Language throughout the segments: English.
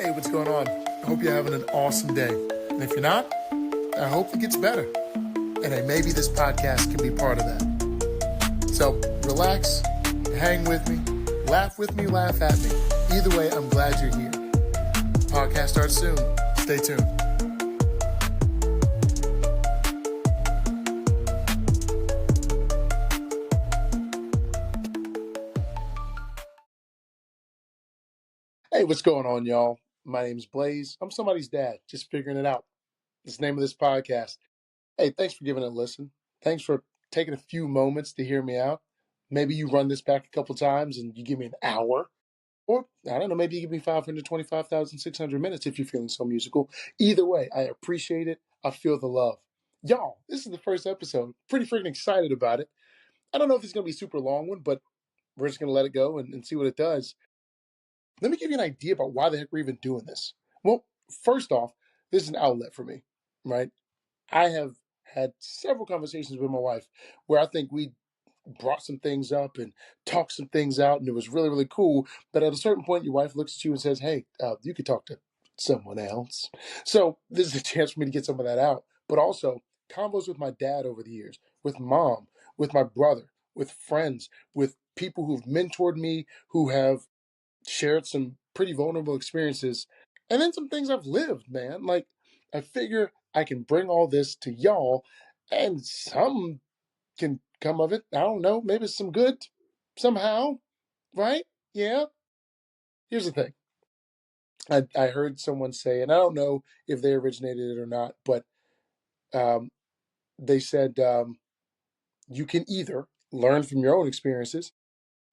Hey, what's going on? I hope you're having an awesome day. And if you're not, I hope it gets better. And hey, maybe this podcast can be part of that. So relax, hang with me, laugh at me. Either way, I'm glad you're here. Podcast starts soon. Stay tuned. Hey, what's going on, y'all? My name's Blaze. I'm somebody's dad, just figuring it out. It's the name of this podcast. Hey, thanks for giving it a listen. Thanks for taking a few moments to hear me out. Maybe you run this back a couple times and you give me an hour. Or, I don't know, maybe you give me 525,600 minutes if you're feeling so musical. Either way, I appreciate it. I feel the love. Y'all, this is the first episode. Pretty freaking excited about it. I don't know if it's going to be a super long one, but we're just going to let it go and see what it does. Let me give you an idea about why the heck we're even doing this. Well, first off, this is an outlet for me, right? I have had several conversations with my wife where I think we brought some things up and talked some things out, and it was really, really cool. But at a certain point, your wife looks at you and says, hey, you could talk to someone else. So this is a chance for me to get some of that out. But also, combos with my dad over the years, with mom, with my brother, with friends, with people who've mentored me, who have shared some pretty vulnerable experiences, and then some things I've lived, man. Like, I figure I can bring all this to y'all, and some can come of it. I don't know. Maybe some good somehow, right? Yeah. Here's the thing. I heard someone say, and I don't know if they originated it or not, but um, they said you can either learn from your own experiences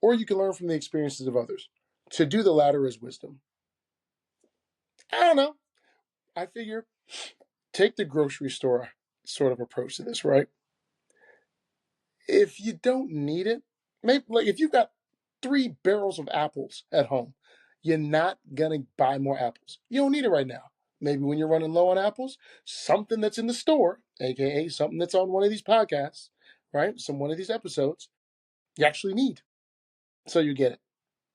or you can learn from the experiences of others. To do the latter is wisdom. I don't know. I figure take the grocery store sort of approach to this, right? If you don't need it, maybe like if you've got 3 barrels of apples at home, you're not gonna buy more apples. You don't need it right now. Maybe when you're running low on apples, something that's in the store, aka something that's on one of these podcasts, right? One of these episodes, you actually need. So you get it.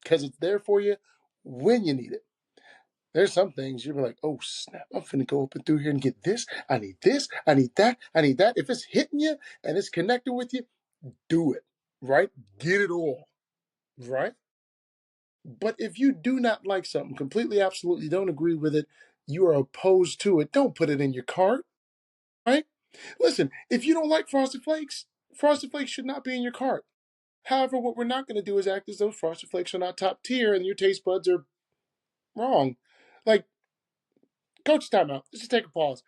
Because it's there for you when you need it. There's some things you're like, oh snap, I'm finna go up and through here and get this. I need this. I need that. I need that. If it's hitting you and it's connected with you, do it, right? Get it all, right? But if you do not like something, completely, absolutely don't agree with it, you are opposed to it, don't put it in your cart, right? Listen, if you don't like Frosted Flakes should not be in your cart. However, what we're not going to do is act as though Frosted Flakes are not top tier and your taste buds are wrong. Like, coach timeout. Let's just take a pause.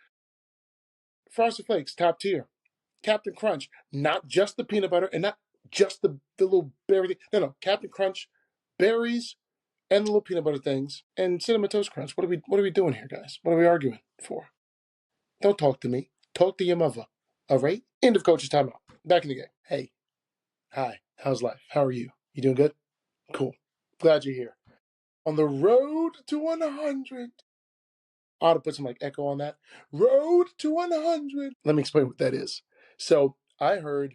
Frosted Flakes, top tier. Captain Crunch, not just the peanut butter and not just the little berry thing. No, Captain Crunch, berries, and the little peanut butter things, and cinnamon toast crunch. What are we doing here, guys? What are we arguing for? Don't talk to me. Talk to your mother. All right? End of coach's timeout. Back in the game. Hey, hi. How's life? How are you? You doing good? Cool. Glad you're here. On the road to 100. I ought to put some like echo on that. Road to 100. Let me explain what that is. So I heard,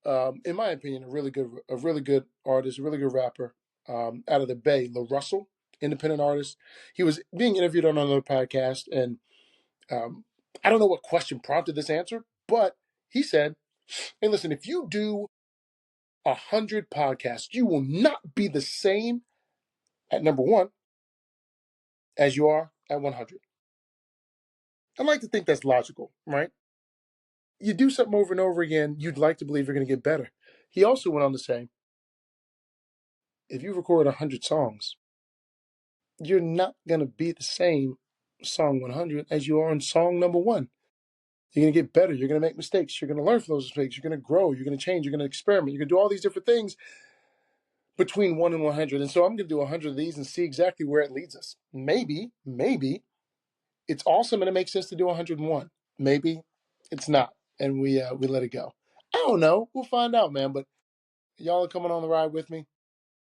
in my opinion, a really good artist, a really good rapper, out of the Bay, La Russell, independent artist. He was being interviewed on another podcast, and I don't know what question prompted this answer, but he said, "Hey, listen, if you do 100 podcasts, you will not be the same at number one as you are at 100." I like to think that's logical, right? You do something over and over again, you'd like to believe you're going to get better. He also went on to say, if you record 100 songs, you're not going to be the same song 100 as you are on song number one. You're going to get better. You're going to make mistakes. You're going to learn from those mistakes. You're going to grow. You're going to change. You're going to experiment. You're going to do all these different things between 1 and 100. And so I'm going to do 100 of these and see exactly where it leads us. Maybe it's awesome and it makes sense to do 101. Maybe it's not. And we let it go. I don't know. We'll find out, man. But y'all are coming on the ride with me.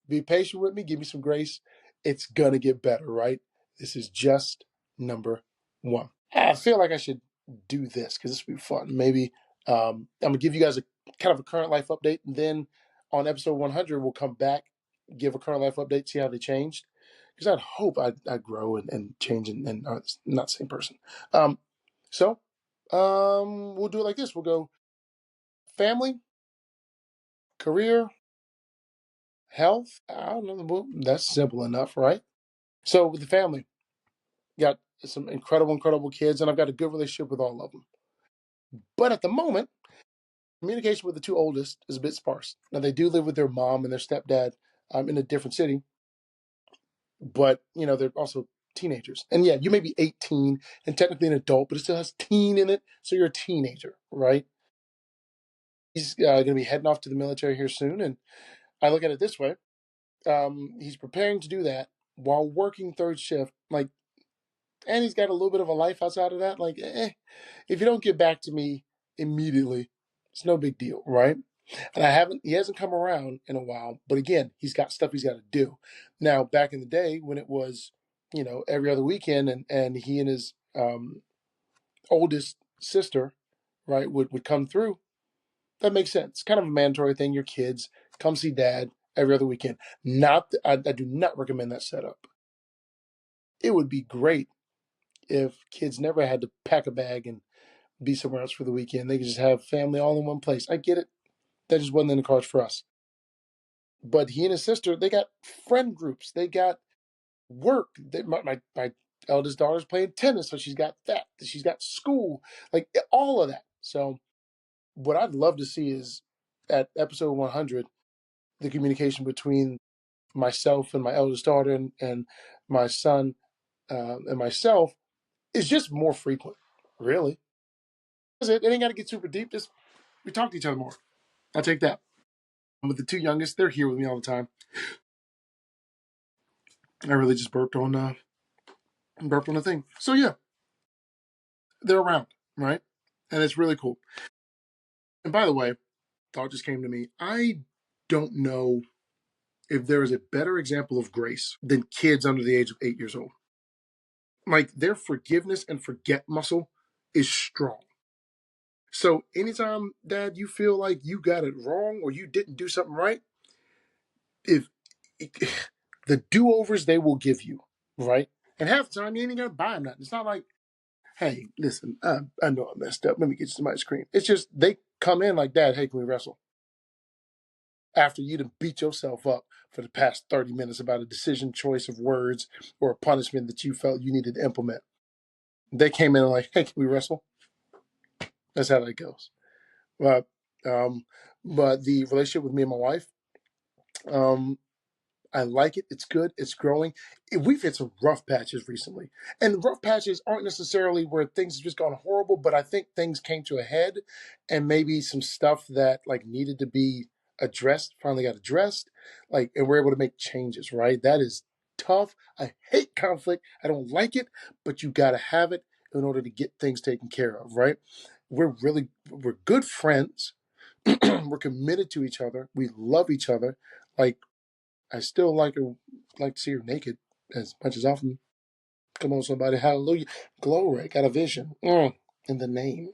Be patient with me. Give me some grace. It's going to get better, right? This is just number one. I feel like I should do this because this will be fun. Maybe I'm going to give you guys a kind of a current life update. And then on episode 100, we'll come back, give a current life update, see how they changed. because I'd hope I'd grow and change and it's not the same person. Um, so we'll do it like this. We'll go family, career, health. I don't know. Well, that's simple enough, right? So with the family, got some incredible kids, and I've got a good relationship with all of them. But at the moment, communication with the two oldest is a bit sparse. Now they do live with their mom and their stepdad in a different city, but they're also teenagers. And yeah, you may be 18 and technically an adult, but it still has teen in it, so you're a teenager, right? He's going to be heading off to the military here soon, and I look at it this way: he's preparing to do that while working third shift, like, and he's got a little bit of a life outside of that. Like, if you don't get back to me immediately, it's no big deal, right? And he hasn't come around in a while, but again, he's got stuff he's got to do. Now, back in the day when it was, every other weekend, and he and his oldest sister, right, would come through, that makes sense. Kind of a mandatory thing. Your kids come see dad every other weekend. I do not recommend that setup. It would be great if kids never had to pack a bag and be somewhere else for the weekend. They could just have family all in one place. I get it. That just wasn't in the cards for us. But he and his sister, they got friend groups. They got work. My eldest daughter's playing tennis, so she's got that. She's got school, like all of that. So what I'd love to see is at episode 100, the communication between myself and my eldest daughter and my son and myself is just more frequent. Really, that's it. It ain't got to get super deep. Just we talk to each other more. I'll take that. With the two youngest, they're here with me all the time. I really just burped on a thing. So yeah, they're around, right? And it's really cool. And by the way, thought just came to me. I don't know if there is a better example of grace than kids under the age of 8 years old. Like their forgiveness and forget muscle is strong. So anytime, Dad, you feel like you got it wrong or you didn't do something right, if the do overs they will give you, right? And half the time you ain't even gonna buy them nothing. It's not like, hey, listen, I know I messed up. Let me get you some ice cream. It's just they come in like, Dad, hey, can we wrestle? After you done beat yourself up for the past 30 minutes about a decision, choice of words, or a punishment that you felt you needed to implement. They came in and like, hey, can we wrestle? That's how that goes. But but the relationship with me and my wife, um, I like it. It's good. It's growing. We've hit some rough patches recently, and rough patches aren't necessarily where things have just gone horrible. But I think things came to a head, and maybe some stuff that like needed to be addressed finally got addressed. Like, and we're able to make changes. Right? That is tough. I hate conflict. I don't like it, but you got to have it in order to get things taken care of. Right? We're good friends. We're committed to each other. We love each other. Like I still like to see her naked as much as often. Come on, somebody, hallelujah, glory, got a vision in the name.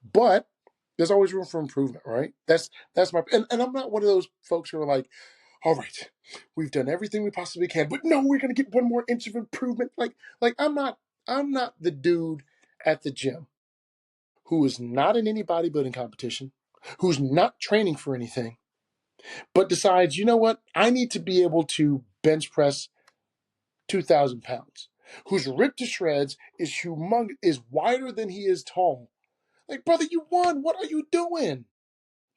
But there's always room for improvement, right? That's my and I'm not one of those folks who are like, all right, we've done everything we possibly can, but no, we're gonna get one more inch of improvement. Like I'm not the dude at the gym who is not in any bodybuilding competition, who's not training for anything, but decides, you know what, I need to be able to bench press 2,000 pounds, who's ripped to shreds, is humongous, is wider than he is tall. Like, brother, you won. What are you doing?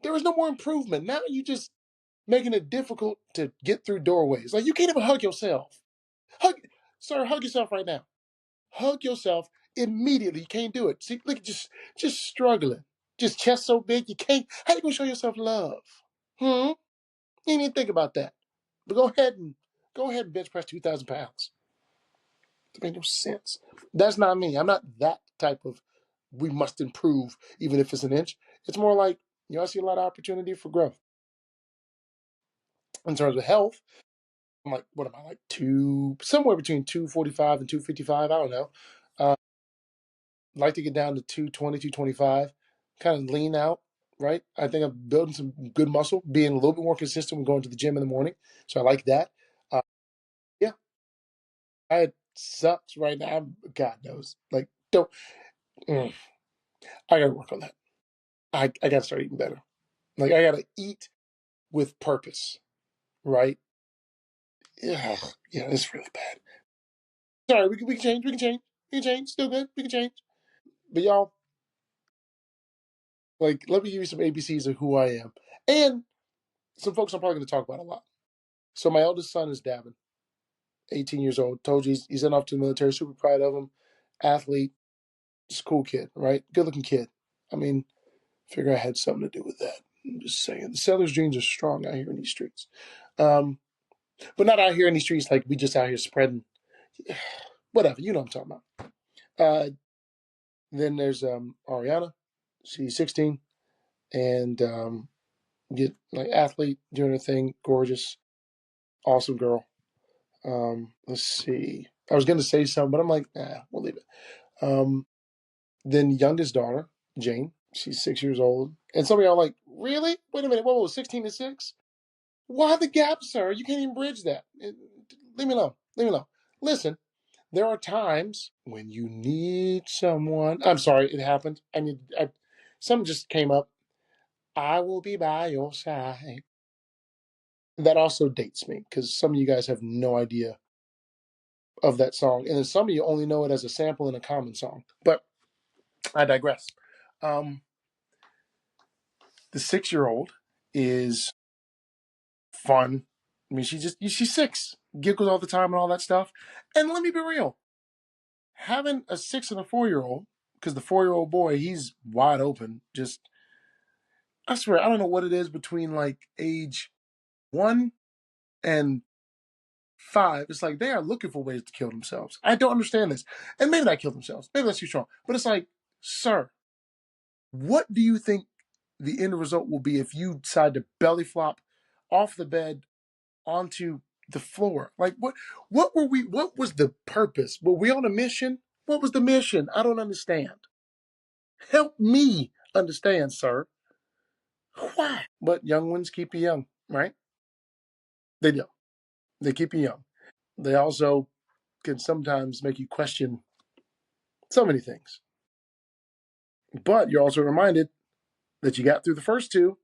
There is no more improvement. Now you just making it difficult to get through doorways. Like, you can't even hug yourself. Hug, sir, hug yourself right now. Hug yourself immediately. You can't do it. See, look, just struggling. Just chest so big you can't. How you gonna show yourself love? You didn't even think about that. But go ahead and bench press 2,000 pounds. It made no sense. That's not me. I'm not that type of we must improve, even if it's an inch. It's more like, I see a lot of opportunity for growth. In terms of health, I'm like, what am I, like somewhere between 245 and 255? I don't know. Like to get down to 220, 225, kind of lean out, right? I think I'm building some good muscle, being a little bit more consistent with going to the gym in the morning. So I like that. Uh, yeah. it sucks right now. God knows. Like, don't. Mm, I gotta work on that. I gotta start eating better. Like, I gotta eat with purpose, right? Yeah, yeah, it's really bad. Sorry, we can change. We can change. We can change. Still good. We can change. But y'all, like, let me give you some ABCs of who I am, and some folks I'm probably going to talk about a lot. So my eldest son is Davin, 18 years old. Told you he's in off to the military. Super proud of him. Athlete, just cool kid, right? Good looking kid. I mean, figure I had something to do with that. I'm just saying, the seller's dreams are strong out here in these streets. Um, but not out here in these streets like we just out here spreading. Whatever, you know what I'm talking about. Then there's Ariana. She's 16 and get like athlete doing her thing, gorgeous, awesome girl. Let's see. I was gonna say something, but I'm like, nah, we'll leave it. Um, then youngest daughter, Jane. She's 6 years old. And some of y'all are like, really? Wait a minute, whoa, 16 to 6? Why the gap, sir? You can't even bridge that. Leave me alone. Leave me alone. Listen, there are times when you need someone. I'm sorry, it happened. Something just came up. I will be by your side. That also dates me because some of you guys have no idea of that song, and then some of you only know it as a sample in a common song. But I digress. Um, the 6 year old is fun. I mean, she's six, giggles all the time and all that stuff. And let me be real, having a 6 and a 4 year old, because the 4 year old boy, he's wide open. Just I swear, I don't know what it is between like age 1 and 5. It's like they are looking for ways to kill themselves. I don't understand this. And maybe not kill themselves. Maybe that's too strong. But it's like, sir, what do you think the end result will be if you decide to belly flop off the bed onto the floor? Like what was the purpose? Were we on a mission? What was the mission? I don't understand. Help me understand, sir. Why? But young ones keep you young, right? They do. They keep you young. They also can sometimes make you question so many things. But you're also reminded that you got through the first two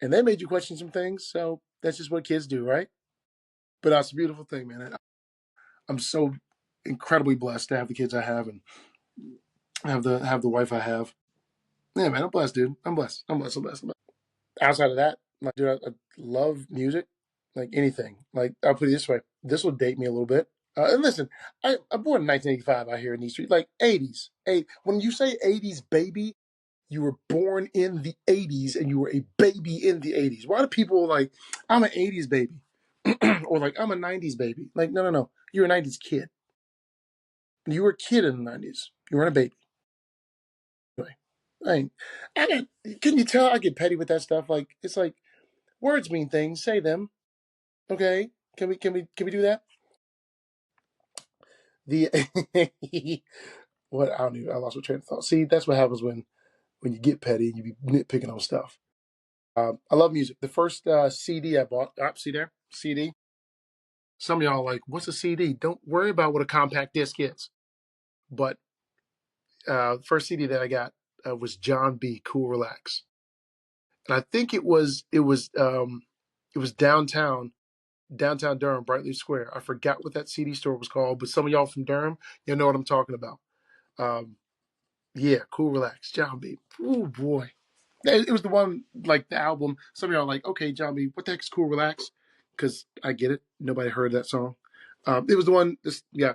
and they made you question some things. So that's just what kids do, right? But that's a beautiful thing, man. I'm so incredibly blessed to have the kids I have and have the wife I have. Yeah, man, I'm blessed, dude. I'm blessed. I'm blessed. I'm blessed. I'm blessed. Outside of that, like, dude, I love music, like anything. Like, I'll put it this way: this will date me a little bit. And listen, I'm born in 1985 out here in these streets, like 80s. When you say 80s baby, you were born in the 80s and you were a baby in the 80s. Why do people like, I'm an 80s baby? Or like, I'm a 90s baby? Like, no, no, no. You're a 90s kid. You were a kid in the 90s. You weren't a baby. Anyway, can you tell I get petty with that stuff? Like, it's like, words mean things. Say them. Okay? Can we do that? The what I don't even I lost my train of thought. See, that's what happens when you get petty and you be nitpicking on stuff. I love music. The first CD I bought, see there, CD. Some of y'all are like, what's a CD? Don't worry about what a compact disc is. But the first CD that I got was John B. Cool Relax, and I think it was downtown Durham, Brightleaf Square. I forgot what that CD store was called, but some of y'all from Durham, you know what I'm talking about. Um, yeah, Cool Relax, John B. Oh boy, it was the one like the album. Some of y'all are like, okay, John B, what the heck is Cool Relax? Because I get it. Nobody heard that song. It was the one. Yeah,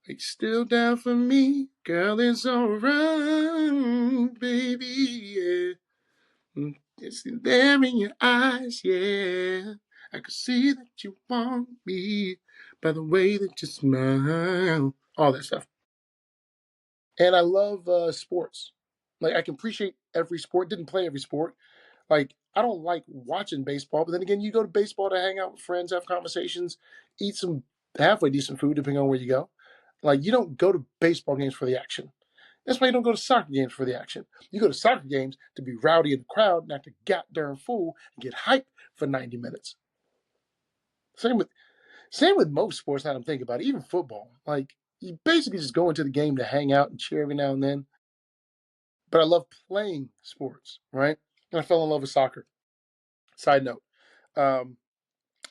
like still down for me, girl. It's alright, baby. Yeah. It's there in your eyes, yeah. I can see that you want me by the way that you smile. All that stuff. And I love sports. Like I can appreciate every sport. Didn't play every sport. Like I don't like watching baseball, but then again, you go to baseball to hang out with friends, have conversations, eat some halfway decent food, depending on where you go. Like you don't go to baseball games for the action. That's why you don't go to soccer games for the action. You go to soccer games to be rowdy in the crowd, not to goddamn fool and get hyped for 90 minutes. Same with Same with most sports. Now that I'm thinking about it, even football. Like you basically just go into the game to hang out and cheer every now and then. But I love playing sports, right? And I fell in love with soccer. Side note, um,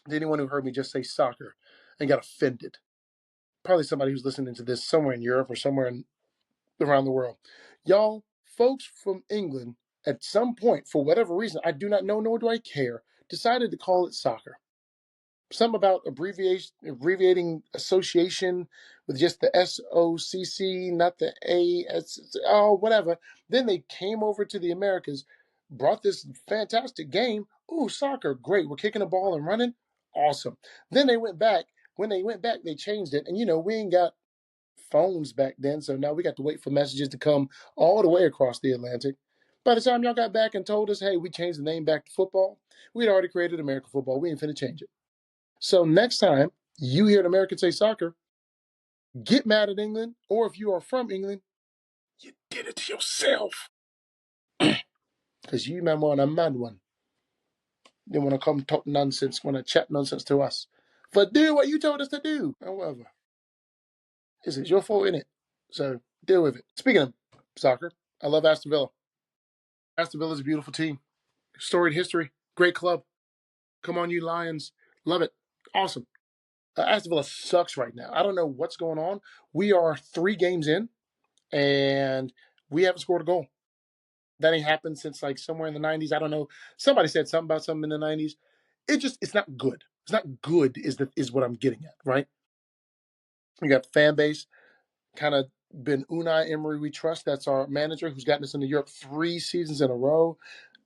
to anyone who heard me just say soccer and got offended, probably somebody who's listening to this somewhere in Europe or somewhere around the world. Y'all, folks from England, at some point, for whatever reason, I do not know, nor do I care, decided to call it soccer. Something about abbreviating association with just the SOCC, not the AS, oh, whatever. Then they came over to the Americas, brought this fantastic game. Ooh, soccer, great. We're kicking the ball and running. Awesome. Then they went back. When they went back, they changed it. And, we ain't got phones back then, so now we got to wait for messages to come all the way across the Atlantic. By the time y'all got back and told us, hey, we changed the name back to football, we'd already created American football. We ain't finna change it. So next time you hear an American say soccer, get mad at England, or if you are from England, you did it to yourself. Because you man want a mad one. They want to come talk nonsense, want to chat nonsense to us. But do what you told us to do, or whatever. It's your fault, innit? So deal with it. Speaking of soccer, I love Aston Villa. Aston Villa is a beautiful team. Storied history. Great club. Come on, you Lions. Love it. Awesome. Aston Villa sucks right now. I don't know what's going on. We are 3 games in, and we haven't scored a goal. That ain't happened since like somewhere in the 90s. I don't know. Somebody said something about something in the 90s. It's not good. It's not good is what I'm getting at, right? We got fan base, kind of been Unai Emery we trust. That's our manager who's gotten us into Europe 3 seasons in a row.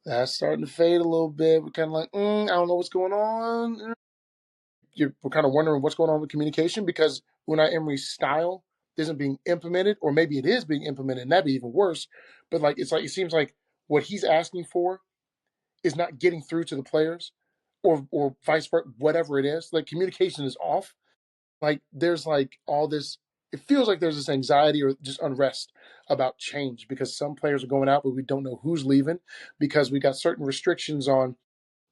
That's starting to fade a little bit. We're kind of like, I don't know what's going on. We're kind of wondering what's going on with communication because Unai Emery's style isn't being implemented, or maybe it is being implemented, and that'd be even worse. But it seems like what he's asking for is not getting through to the players, or vice versa, whatever it is. Like communication is off. Like there's like all this. It feels like there's this anxiety or just unrest about change because some players are going out, but we don't know who's leaving because we got certain restrictions on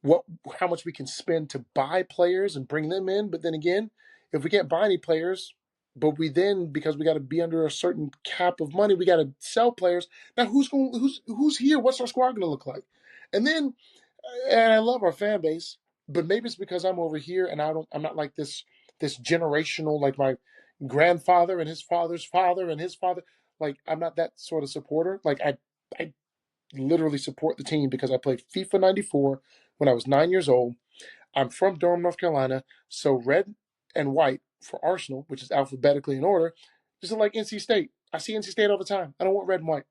what how much we can spend to buy players and bring them in. But then again, if we can't buy any players, but we then because we got to be under a certain cap of money, we got to sell players. Now who's here? What's our squad going to look like? And then, and I love our fan base, but maybe it's because I'm over here and I'm not like this generational like my grandfather and his father's father and his father. Like I'm not that sort of supporter. Like I literally support the team because I played FIFA 94 when I was 9 years old. I'm from Durham, North Carolina, so red and white for Arsenal, which is alphabetically in order, just like NC State. I see NC State all the time. I don't want red and white.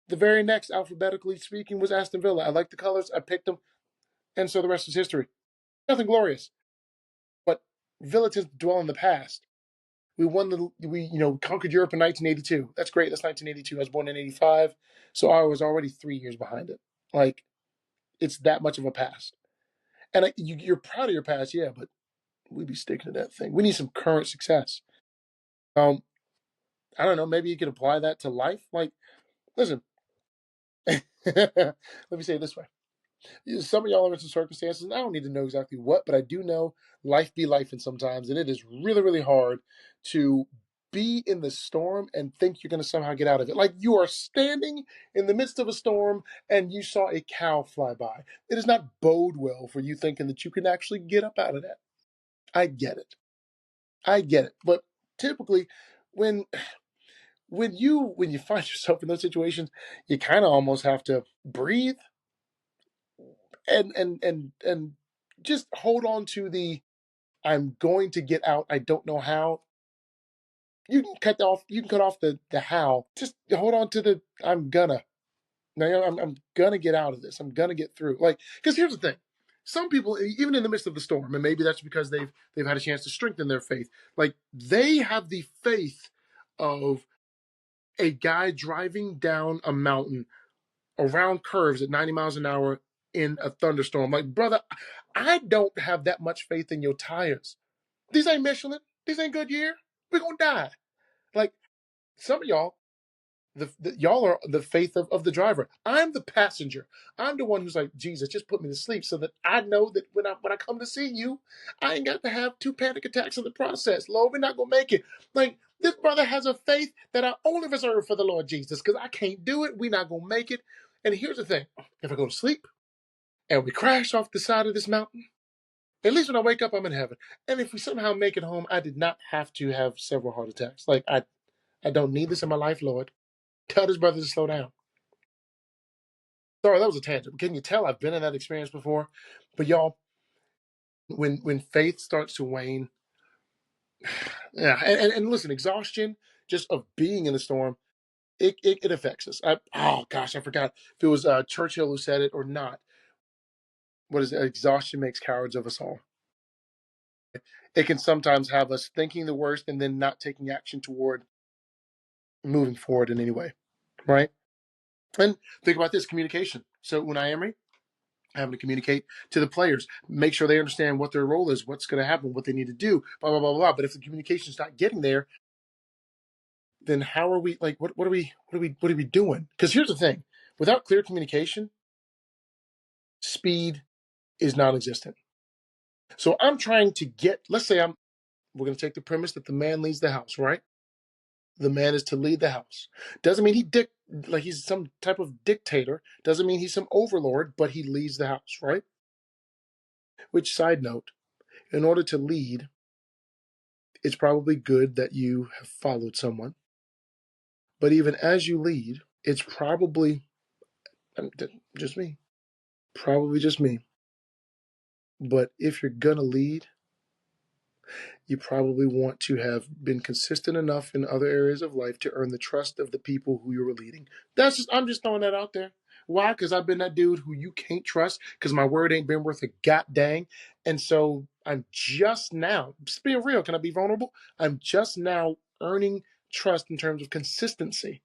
The very next, alphabetically speaking, was Aston Villa. I like the colors. I picked them, and so the rest is history. Nothing glorious, but Villa tends to dwell in the past. We conquered Europe in 1982. That's great. That's 1982. I was born in 85, so I was already 3 years behind it. Like it's that much of a past. And you're proud of your past, yeah, but we be sticking to that thing. We need some current success. Um, I don't know. Maybe you could apply that to life. Like, listen, let me say it this way: some of y'all are in some circumstances, and I don't need to know exactly what, but I do know life be life, and sometimes, and it is really, really hard to be in the storm and think you're going to somehow get out of it. Like you are standing in the midst of a storm and you saw a cow fly by. It does not bode well for you thinking that you can actually get up out of that. I get it. I get it. But typically when when you find yourself in those situations, you kind of almost have to breathe and just hold on to the I'm going to get out. I don't know how. You can cut off the how. Just hold on to the I'm gonna. Now I'm gonna get out of this. I'm gonna get through. Like because here's the thing. Some people, even in the midst of the storm, and maybe that's because they've had a chance to strengthen their faith. Like they have the faith of a guy driving down a mountain around curves at 90 miles an hour in a thunderstorm. Like, brother, I don't have that much faith in your tires. These ain't Michelin. These ain't Goodyear. We're gonna die. Like some of y'all. Y'all are the faith of the driver. I'm the passenger. I'm the one who's like, Jesus, just put me to sleep so that I know that when I come to see you, I ain't got to have two panic attacks in the process. Lord, we're not gonna make it. Like this brother has a faith that I only reserve for the Lord Jesus because I can't do it. We're not gonna make it. And here's the thing: if I go to sleep and we crash off the side of this mountain, at least when I wake up, I'm in heaven. And if we somehow make it home, I did not have to have several heart attacks. Like I don't need this in my life, Lord. Tell this brother to slow down. Sorry, that was a tangent. Can you tell I've been in that experience before? But y'all, when faith starts to wane, yeah, and listen, exhaustion just of being in the storm, it affects us. Oh gosh, I forgot if it was Churchill who said it or not. What is it? Exhaustion makes cowards of us all. It can sometimes have us thinking the worst and then not taking action toward moving forward in any way, right? And think about this communication. So when I am having to communicate to the players, make sure they understand what their role is, what's going to happen, what they need to do, blah blah blah blah. But if the communication's not getting there, then how are we like? What are we doing? Because here's the thing: without clear communication, speed is non-existent. So I'm trying to get. Let's say We're going to take the premise that the man leads the house, right? The man is to lead the house. Doesn't mean like he's some type of dictator. Doesn't mean he's some overlord, but he leads the house, right? Which, side note, in order to lead, it's probably good that you have followed someone. But even as you lead, it's probably just me, probably just me. But if you're going to lead, you probably want to have been consistent enough in other areas of life to earn the trust of the people who you were leading. I'm just throwing that out there. Why? Because I've been that dude who you can't trust because my word ain't been worth a god dang. And so I'm just now, just being real, can I be vulnerable? I'm just now earning trust in terms of consistency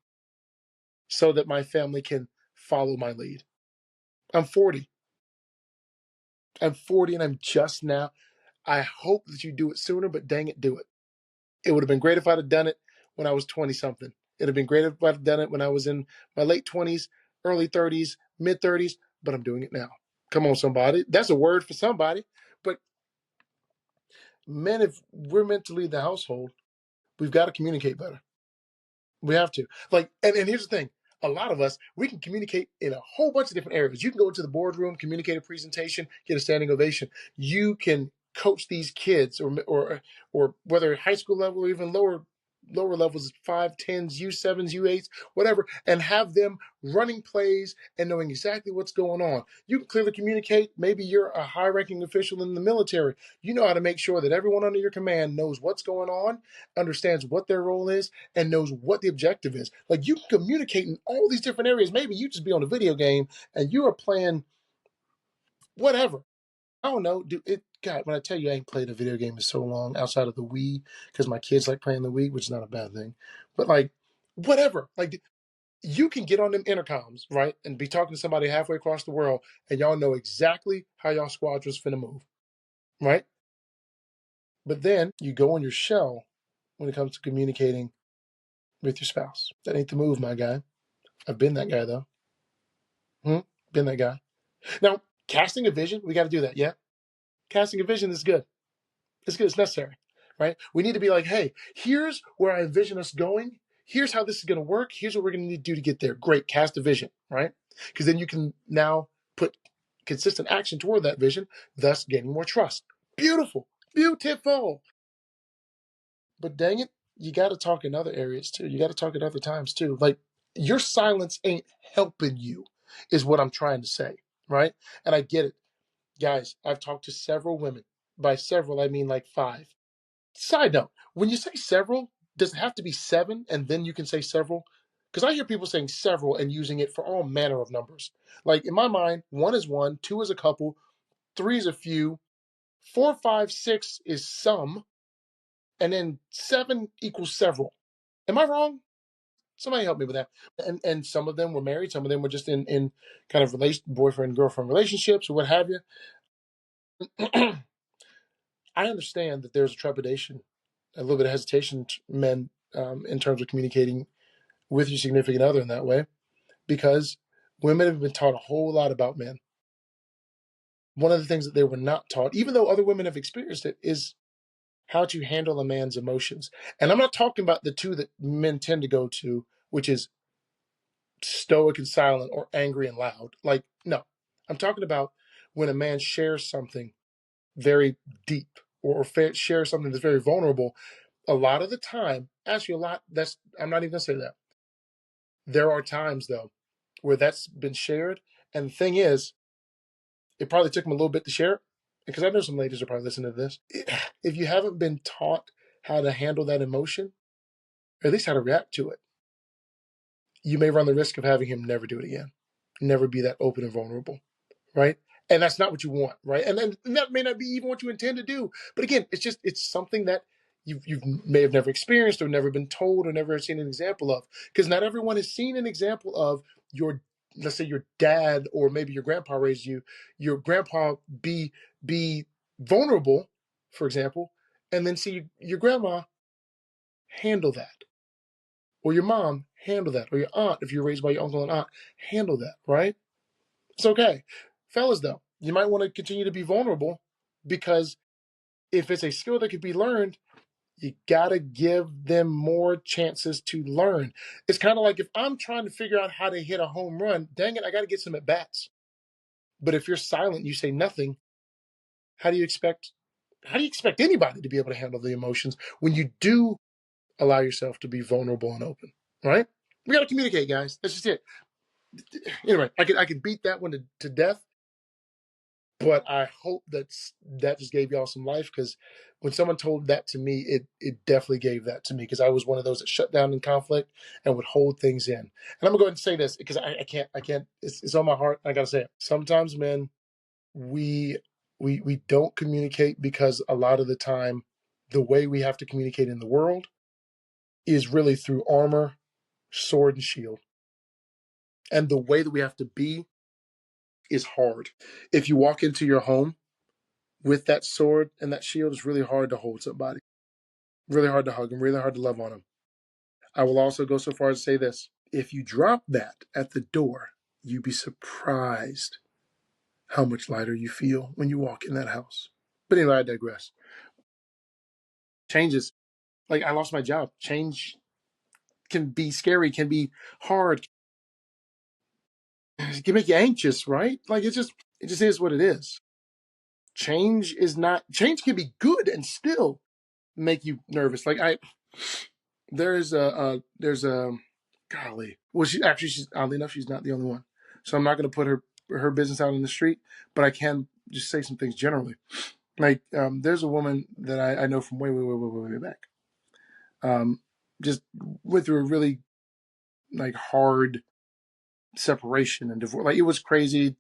so that my family can follow my lead. I'm 40. I'm 40 and I'm just now. I hope that you do it sooner, but dang it, do it. It would have been great if I'd have done it when I was 20 something. It'd have been great if I'd have done it when I was in my late 20s, early 30s, mid 30s, but I'm doing it now. Come on, somebody. That's a word for somebody. But men, if we're meant to lead the household, we've got to communicate better. We have to. And here's the thing. A lot of us, we can communicate in a whole bunch of different areas. You can go into the boardroom, communicate a presentation, get a standing ovation. You can coach these kids or whether high school level or even lower levels, 5, 10s, U7s, U8s, whatever, and have them running plays and knowing exactly what's going on. You can clearly communicate. Maybe you're a high ranking official in the military. You know how to make sure that everyone under your command knows what's going on, understands what their role is, and knows what the objective is. Like you can communicate in all these different areas. Maybe you just be on a video game and you are playing whatever. I don't know. God, when I tell you I ain't played a video game in so long outside of the Wii, because my kids like playing the Wii, which is not a bad thing. But like whatever. Like you can get on them intercoms, right? And be talking to somebody halfway across the world, and y'all know exactly how y'all squadron's finna move. Right? But then you go in your shell when it comes to communicating with your spouse. That ain't the move, my guy. I've been that guy though. Been that guy. Now, casting a vision, we got to do that. Yeah, casting a vision is good. It's good. It's necessary, right? We need to be like, hey, here's where I envision us going. Here's how this is going to work. Here's what we're going to need to do to get there. Great, cast a vision, right? Because then you can now put consistent action toward that vision, thus gaining more trust. Beautiful, beautiful. But dang it, you got to talk in other areas too. You got to talk at other times too. Like your silence ain't helping you, is what I'm trying to say, right? And I get it. Guys, I've talked to several women. By several, I mean like 5. Side note, when you say several, does it have to be 7 and then you can say several? Because I hear people saying several and using it for all manner of numbers. Like in my mind, 1 is 1, 2 is a couple, 3 is a few, 4, 5, 6 is some, and then 7 equals several. Am I wrong? Somebody help me with that. And some of them were married, some of them were just in kind of boyfriend girlfriend relationships or what have you. I understand that there's a trepidation, a little bit of hesitation, men, in terms of communicating with your significant other in that way, because women have been taught a whole lot about men. One of the things that they were not taught, even though other women have experienced it, is how to handle a man's emotions. And I'm not talking about the two that men tend to go to, which is stoic and silent or angry and loud. Like, no, I'm talking about when a man shares something very deep or shares something that's very vulnerable. A lot of the time, actually, a lot, that's, I'm not even gonna say that. There are times, though, where that's been shared. And the thing is, it probably took him a little bit to share it, because I know some ladies are probably listening to this. If you haven't been taught how to handle that emotion, or at least how to react to it, you may run the risk of having him never do it again, never be that open and vulnerable, right? And that's not what you want, right? And that may not be even what you intend to do. But again, it's something that you may have never experienced or never been told or never seen an example of, because not everyone has seen an example of your, let's say, your dad or maybe your grandpa raised you, your grandpa be vulnerable, for example, and then see your grandma handle that, or your mom handle that, or your aunt, if you're raised by your uncle and aunt, handle that, right? It's okay. Fellas, though, you might want to continue to be vulnerable, because if it's a skill that could be learned, you got to give them more chances to learn. It's kind of like if I'm trying to figure out how to hit a home run, dang it, I got to get some at bats. But if you're silent, you say nothing, how do you expect anybody to be able to handle the emotions when you do allow yourself to be vulnerable and open, right? We got to communicate, guys. That's just it. Anyway, I could beat that one to death, but I hope that just gave y'all some life, because when someone told that to me, it definitely gave that to me, because I was one of those that shut down in conflict and would hold things in. And I'm gonna go ahead and say this, because I can't. It's on my heart. I gotta say it. Sometimes, men, we we don't communicate because a lot of the time, the way we have to communicate in the world is really through armor, sword, and shield, and the way that we have to be is hard. If you walk into your home with that sword and that shield, it's really hard to hold somebody, really hard to hug them, really hard to love on them. I will also go so far as to say this: if you drop that at the door, you'd be surprised how much lighter you feel when you walk in that house. But anyway, I digress. Changes, like I lost my job. Change can be scary, can be hard, it can make you anxious, right? Like it just is what it is. Change can be good and still make you nervous. Like there's a golly. Well, she's oddly enough, she's not the only one. So I'm not going to put her business out in the street, but I can just say some things generally. Like there's a woman that I know from way back. Just went through a really like hard separation and divorce. Like it was crazy.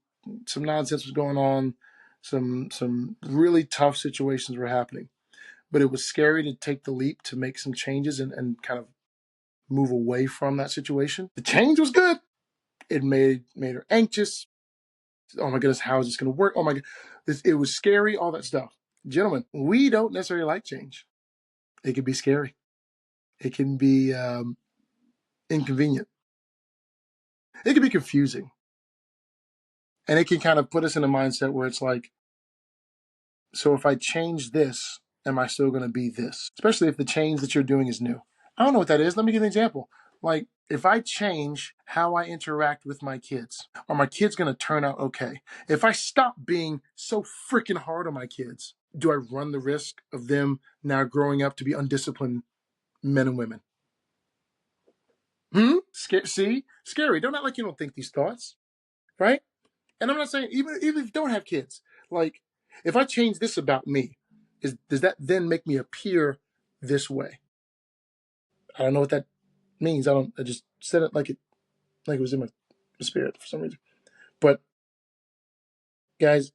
Some nonsense was going on. Some really tough situations were happening. But it was scary to take the leap to make some changes and kind of move away from that situation. The change was good. It made her anxious. Oh my goodness, how is this going to work? Oh my god, it was scary. All that stuff, gentlemen. We don't necessarily like change. It can be scary. It can be inconvenient. It can be confusing, and it can kind of put us in a mindset where it's like, so if I change this, am I still going to be this? Especially if the change that you're doing is new. I don't know what that is. Let me give you an example. Like, if I change how I interact with my kids, are my kids going to turn out okay? If I stop being so freaking hard on my kids, do I run the risk of them now growing up to be undisciplined men and women? See? Scary. Don't act like you don't think these thoughts, right? And I'm not saying, even if you don't have kids, like, if I change this about me, does that then make me appear this way? I don't know what that means. I just said it like it was in my spirit for some reason. But guys,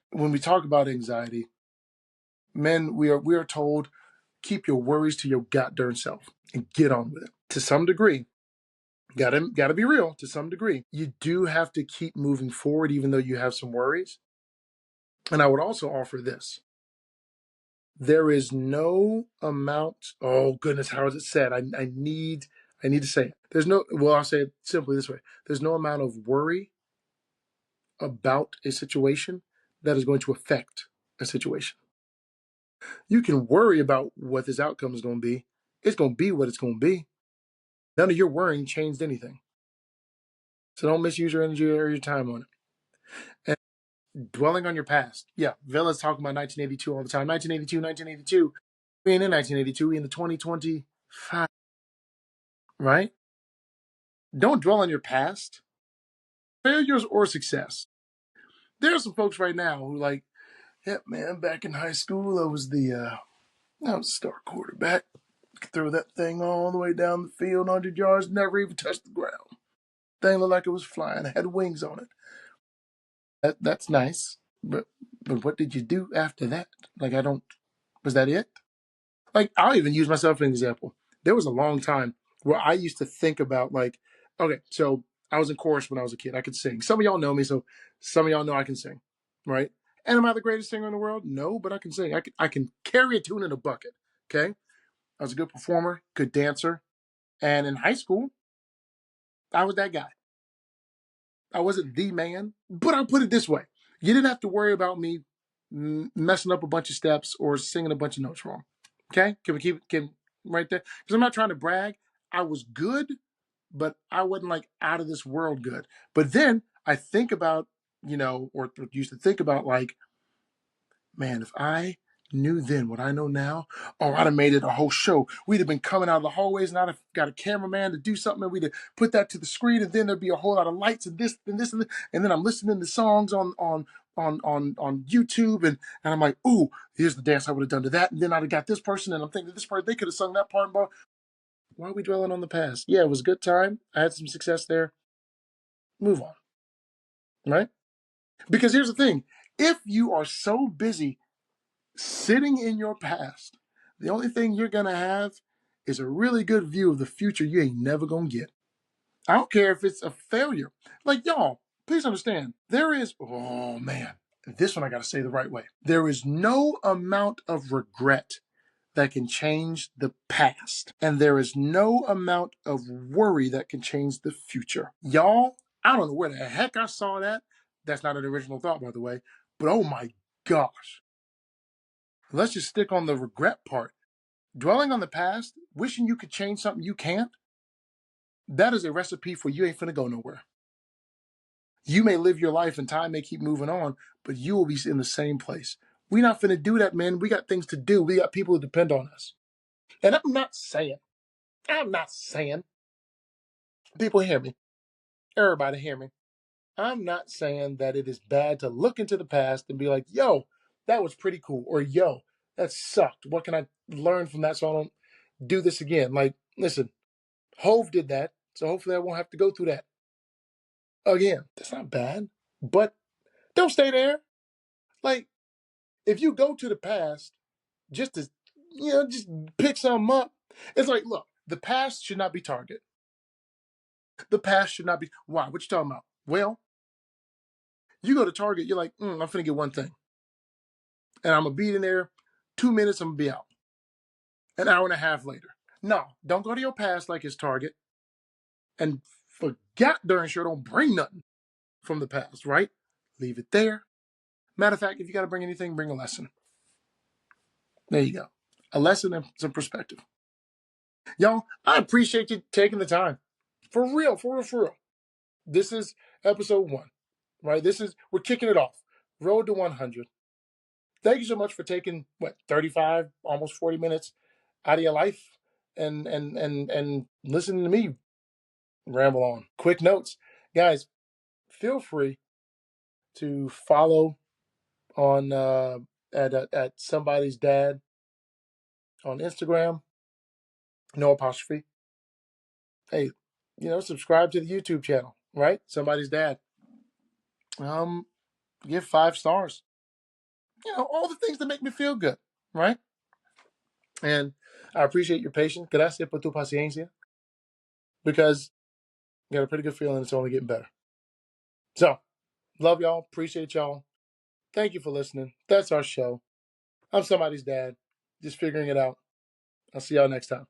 when we talk about anxiety, men, we are told, keep your worries to your goddamn self and get on with it. To some degree, gotta be real. To some degree, you do have to keep moving forward, even though you have some worries. And I would also offer this: there is no amount. Oh goodness, how is it said? I I need to say it. I'll say it simply this way. There's no amount of worry about a situation that is going to affect a situation. You can worry about what this outcome is going to be. It's going to be what it's going to be. None of your worrying changed anything. So don't misuse your energy or your time on it. And dwelling on your past. Yeah, Villa's talking about 1982 all the time. 1982, 1982. We ain't in 1982. We in the 2025, right? Don't dwell on your past, failures or success. There are some folks right now who like, yeah, man, back in high school, I was a star quarterback. Throw that thing all the way down the field, 100 yards, never even touched the ground. Thing looked like it was flying. It had wings on it. That's nice, but what did you do after that? Like, I don't. Was that it? Like, I'll even use myself as an example. There was a long time where I used to think about like, okay, so I was in chorus when I was a kid. I could sing. Some of y'all know me, so some of y'all know I can sing, right? And am I the greatest singer in the world? No, but I can sing. I can carry a tune in a bucket. Okay, I was a good performer, good dancer, and in high school, I was that guy. I wasn't the man, but I'll put it this way: you didn't have to worry about me messing up a bunch of steps or singing a bunch of notes wrong. Okay, can we keep it right there? Because I'm not trying to brag. I was good, but I wasn't like out of this world good. But then I think about, or used to think about like, man, if I knew then what I know now, oh, I'd have made it a whole show. We'd have been coming out of the hallways, and I'd have got a cameraman to do something, and we'd have put that to the screen, and then there'd be a whole lot of lights and this and this and this. And then I'm listening to songs on YouTube, and I'm like, ooh, here's the dance I would have done to that. And then I'd have got this person, and I'm thinking this part, they could have sung that part. But why are we dwelling on the past? Yeah, it was a good time. I had some success there. Move on, right? Because here's the thing: if you are so busy sitting in your past, the only thing you're going to have is a really good view of the future you ain't never going to get. I don't care if it's a failure. Like, y'all, please understand, oh man, this one I got to say the right way. There is no amount of regret that can change the past, and there is no amount of worry that can change the future. Y'all, I don't know where the heck I saw that. That's not an original thought, by the way, but oh my gosh. Let's just stick on the regret part. Dwelling on the past, wishing you could change something you can't, that is a recipe for you ain't finna go nowhere. You may live your life and time may keep moving on, but you will be in the same place. We not finna do that, man. We got things to do. We got people who depend on us. And I'm not saying, people hear me. Everybody hear me. I'm not saying that it is bad to look into the past and be like, yo, that was pretty cool. Or yo, that sucked. What can I learn from that so I don't do this again? Like, listen, Hove did that, so hopefully I won't have to go through that again. That's not bad, but don't stay there. Like, if you go to the past just to, just pick something up, it's like, look, the past should not be Target. The past should not be. Why? What you talking about? Well, you go to Target, you're like, I'm finna get one thing, and I'm gonna be in there 2 minutes. I'm gonna be out. An hour and a half later. No, don't go to your past like it's Target, and for darn sure don't bring nothing from the past, right? Leave it there. Matter of fact, if you got to bring anything, bring a lesson. There you go. A lesson and some perspective. Y'all, I appreciate you taking the time. For real, for real, for real. This is episode 1, right? We're kicking it off. Road to 100. Thank you so much for taking, 35, almost 40 minutes out of your life and listening to me ramble on. Quick notes. Guys, feel free to follow on at somebody's dad on Instagram, no apostrophe. Hey, subscribe to the YouTube channel, right? Somebody's dad. Give 5 stars. All the things that make me feel good, right? And I appreciate your patience. Gracias por tu paciencia. Because I got a pretty good feeling it's only getting better. So, love y'all. Appreciate y'all. Thank you for listening. That's our show. I'm somebody's dad. Just figuring it out. I'll see y'all next time.